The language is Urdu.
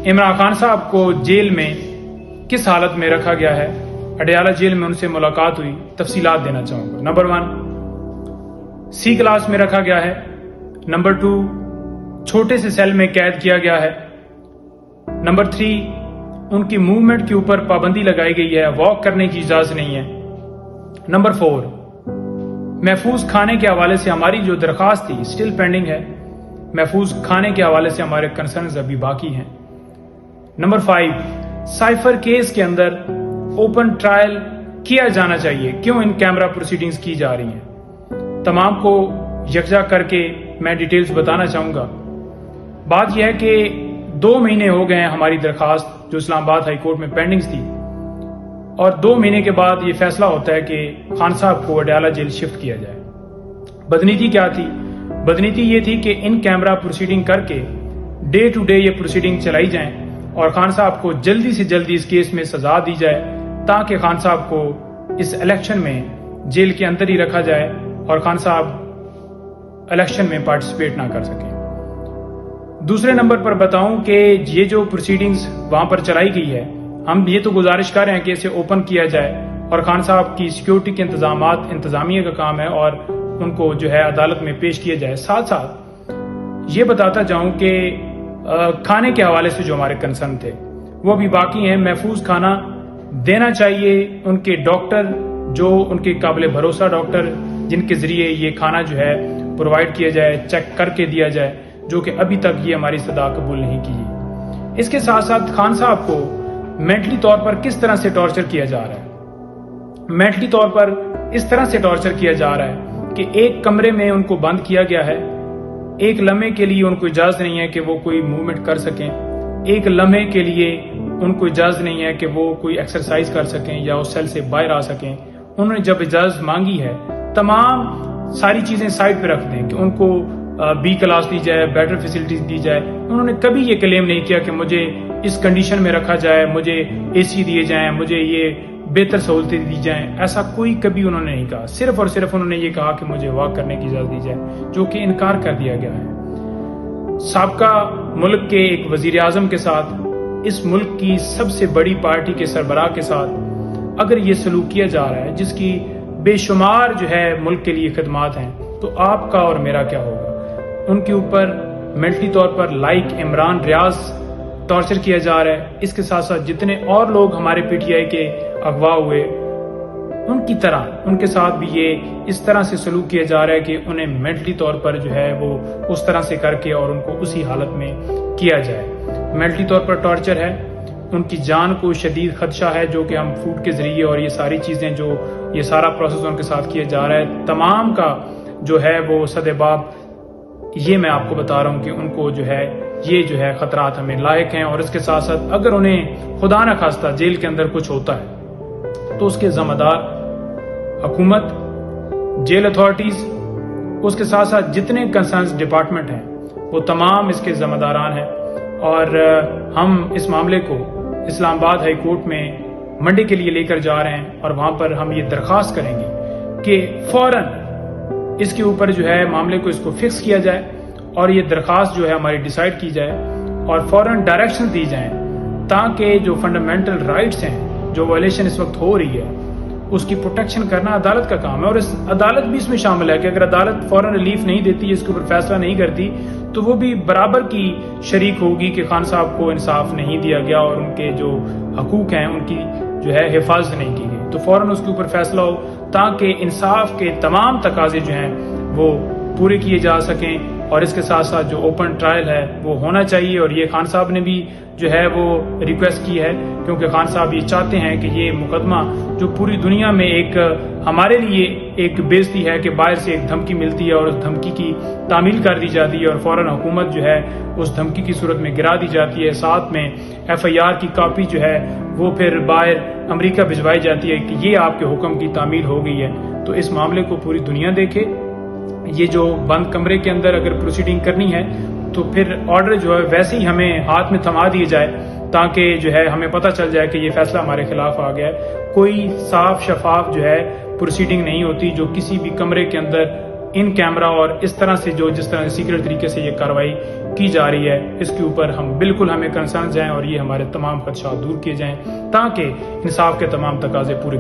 عمران خان صاحب کو جیل میں کس حالت میں رکھا گیا ہے، اڈیالہ جیل میں ان سے ملاقات ہوئی، تفصیلات دینا چاہوں گا۔ نمبر 1 سی کلاس میں رکھا گیا ہے۔ نمبر 2 چھوٹے سے سیل میں قید کیا گیا ہے۔ نمبر 3 ان کی موومنٹ کے اوپر پابندی لگائی گئی ہے، واک کرنے کی اجازت نہیں ہے۔ نمبر 4 محفوظ کھانے کے حوالے سے ہماری جو درخواست تھی اسٹل پینڈنگ ہے، محفوظ کھانے کے حوالے سے ہمارے کنسرنز ابھی باقی ہیں۔ نمبر 5 سائفر کیس کے اندر اوپن ٹرائل کیا جانا چاہیے، کیوں ان کیمرہ پروسیڈنگز کی جا رہی ہیں، تمام کو یکجا کر کے میں ڈیٹیلز بتانا چاہوں گا۔ بات یہ ہے کہ 2 مہینے ہو گئے ہیں ہماری درخواست جو اسلام آباد ہائی کورٹ میں پینڈنگز تھی، اور 2 مہینے کے بعد یہ فیصلہ ہوتا ہے کہ خان صاحب کو اڈیالہ جیل شفٹ کیا جائے۔ بدنیتی کیا تھی؟ بدنیتی یہ تھی کہ ان کیمرہ پروسیڈنگ کر کے ڈے ٹو ڈے یہ پروسیڈنگ چلائی جائیں اور خان صاحب کو جلدی سے جلدی اس کیس میں سزا دی جائے تاکہ خان صاحب کو اس الیکشن میں جیل کے اندر ہی رکھا جائے اور خان صاحب الیکشن میں پارٹیسپیٹ نہ کر سکیں۔ دوسرے نمبر پر بتاؤں کہ یہ جو پروسیڈنگز وہاں پر چلائی گئی ہے، ہم یہ تو گزارش کر رہے ہیں کہ اسے اوپن کیا جائے اور خان صاحب کی سیکیورٹی کے انتظامات انتظامیہ کا کام ہے اور ان کو جو ہے عدالت میں پیش کیا جائے۔ ساتھ ساتھ یہ بتاتا جاؤں کہ کھانے کے حوالے سے جو ہمارے کنسرن تھے وہ بھی باقی ہیں۔ محفوظ کھانا دینا چاہیے ان کے ڈاکٹر، جو ان کے قابل بھروسہ ڈاکٹر جن کے ذریعے یہ کھانا جو ہے پرووائڈ کیا جائے، چیک کر کے دیا جائے، جو کہ ابھی تک یہ ہماری صدا قبول نہیں کی۔ اس کے ساتھ ساتھ خان صاحب کو مینٹلی طور پر کس طرح سے ٹارچر کیا جا رہا ہے، مینٹلی طور پر اس طرح سے ٹارچر کیا جا رہا ہے کہ ایک کمرے میں ان کو بند کیا گیا ہے، ایک لمحے کے لیے ان کو اجازت نہیں ہے کہ وہ کوئی موومنٹ کر سکیں، ایک لمحے کے لیے ان کو اجازت نہیں ہے کہ وہ کوئی ایکسرسائز کر سکیں یا اس سیل سے باہر آ سکیں۔ انہوں نے جب اجازت مانگی ہے، تمام ساری چیزیں سائڈ پہ رکھ دیں کہ ان کو بی کلاس دی جائے، بیٹر فیسلٹیز دی جائے۔ انہوں نے کبھی یہ کلیم نہیں کیا کہ مجھے اس کنڈیشن میں رکھا جائے، مجھے اے سی دیے جائیں، مجھے یہ بہتر سہولتیں دی جائیں، ایسا کوئی کبھی انہوں نے نہیں کہا۔ صرف اور صرف انہوں نے یہ کہا کہ مجھے واک کرنے کی اجازت دی جائے، جو کہ انکار کر دیا گیا ہے۔ سابقہ ملک کے ایک وزیر اعظم کے ساتھ، اس ملک کی سب سے بڑی پارٹی کے سربراہ کے ساتھ اگر یہ سلوک کیا جا رہا ہے جس کی بے شمار جو ہے ملک کے لیے خدمات ہیں، تو آپ کا اور میرا کیا ہوگا؟ ان کے اوپر مینٹلی طور پر لائک عمران ریاض ٹارچر کیا جا رہا ہے۔ اس کے ساتھ ساتھ جتنے اور لوگ ہمارے پی ٹی آئی کے اغوا ہوئے ان کی طرح ان کے ساتھ بھی یہ اس طرح سے سلوک کیا جا رہا ہے کہ انہیں مینٹلی طور پر جو ہے وہ اس طرح سے کر کے اور ان کو اسی حالت میں کیا جائے۔ مینٹلی طور پر ٹارچر ہے، ان کی جان کو شدید خدشہ ہے، جو کہ ہم فوڈ کے ذریعے اور یہ ساری چیزیں جو یہ سارا پروسیس ان کے ساتھ کیا جا رہا ہے، تمام کا جو ہے وہ سدباب یہ میں آپ کو بتا رہا ہوں کہ ان کو جو ہے یہ جو ہے خطرات ہمیں لاحق ہیں۔ اور اس کے ساتھ ساتھ اگر انہیں خدا نہ خواستہ جیل کے اندر کچھ ہوتا ہے تو اس کے ذمہ دار حکومت، جیل اتھارٹیز، اس کے ساتھ ساتھ جتنے کنسرنز ڈپارٹمنٹ ہیں وہ تمام اس کے ذمہ داران ہیں۔ اور ہم اس معاملے کو اسلام آباد ہائی کورٹ میں منڈے کے لیے لے کر جا رہے ہیں اور وہاں پر ہم یہ درخواست کریں گے کہ فوراً اس کے اوپر جو ہے معاملے کو اس کو فکس کیا جائے اور یہ درخواست جو ہے ہماری ڈیسائیڈ کی جائے اور فوراً ڈائریکشن دی جائیں تاکہ جو فنڈامنٹل رائٹس ہیں، جو وائلیشن اس وقت ہو رہی ہے، اس کی پروٹیکشن کرنا عدالت کا کام ہے۔ اور اس عدالت بھی اس میں شامل ہے کہ اگر عدالت فوراً ریلیف نہیں دیتی، اس کے اوپر فیصلہ نہیں کرتی، تو وہ بھی برابر کی شریک ہوگی کہ خان صاحب کو انصاف نہیں دیا گیا اور ان کے جو حقوق ہیں ان کی جو ہے حفاظت نہیں کی گئی۔ تو فوراً اس کے اوپر فیصلہ ہو تاکہ انصاف کے تمام تقاضے جو ہیں وہ پورے کیے جا سکیں۔ اور اس کے ساتھ ساتھ جو اوپن ٹرائل ہے وہ ہونا چاہیے، اور یہ خان صاحب نے بھی جو ہے وہ ریکویسٹ کی ہے، کیونکہ خان صاحب یہ چاہتے ہیں کہ یہ مقدمہ جو پوری دنیا میں ایک ہمارے لیے ایک بےعزتی ہے کہ باہر سے ایک دھمکی ملتی ہے اور اس دھمکی کی تعمیل کر دی جاتی ہے اور فوراً حکومت جو ہے اس دھمکی کی صورت میں گرا دی جاتی ہے، ساتھ میں ایف آئی آر کی کاپی جو ہے وہ پھر باہر امریکہ بھجوائی جاتی ہے کہ یہ آپ کے حکم کی تعمیل ہو گئی ہے۔ تو اس معاملے کو پوری دنیا دیکھے۔ یہ جو بند کمرے کے اندر اگر پروسیڈنگ کرنی ہے تو پھر آرڈر جو ہے ویسے ہی ہمیں ہاتھ میں تھما دیے جائے تاکہ جو ہے ہمیں پتہ چل جائے کہ یہ فیصلہ ہمارے خلاف آ گیا ہے۔ کوئی صاف شفاف جو ہے پروسیڈنگ نہیں ہوتی جو کسی بھی کمرے کے اندر ان کیمرہ اور اس طرح سے جو جس طرح سیکرٹ طریقے سے یہ کارروائی کی جا رہی ہے اس کے اوپر بالکل ہمیں کنسرن جائیں اور یہ ہمارے تمام خدشات دور کیے جائیں تاکہ انصاف کے تمام تقاضے پورے